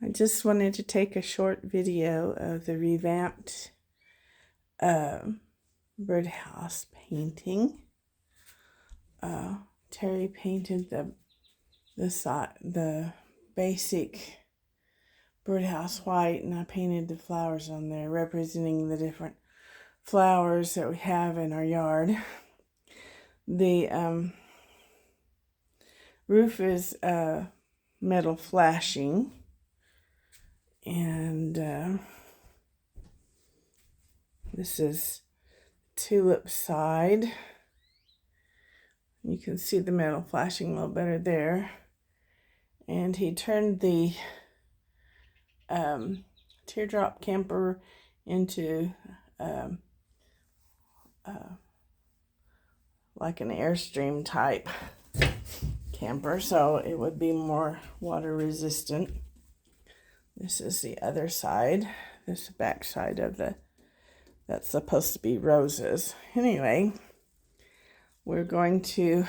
I just wanted to take a short video of the revamped birdhouse painting. Terry painted the basic birdhouse white, and I painted the flowers on there representing the different flowers that we have in our yard. The roof is metal flashing, and this is tulip side. You can see the metal flashing a little better there. And he turned the teardrop camper into like an Airstream type camper, so it would be more water resistant. This is the other side. This is the back side of that's supposed to be roses. Anyway, we're going to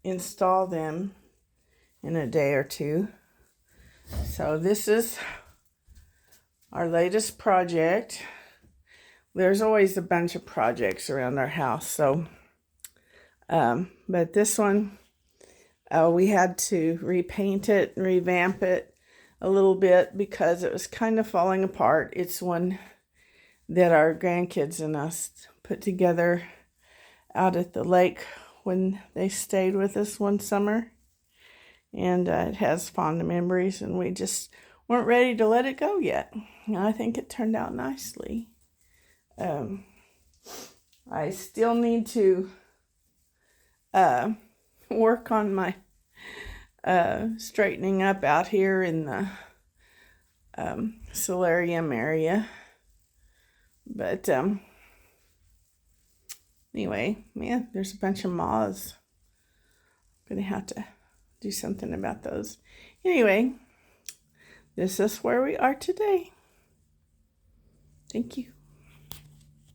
install them in a day or two. So this is our latest project. There's always a bunch of projects around our house, so but this one we had to repaint it and revamp it a little bit because it was kind of falling apart. It's one that our grandkids and us put together out at the lake when they stayed with us one summer, and it has fond memories, and we just weren't ready to let it go yet. And I think it turned out nicely. I still need to work on my straightening up out here in the solarium area. But anyway, man, there's a bunch of moths. I'm going to have to do something about those. Anyway, this is where we are today. Thank you.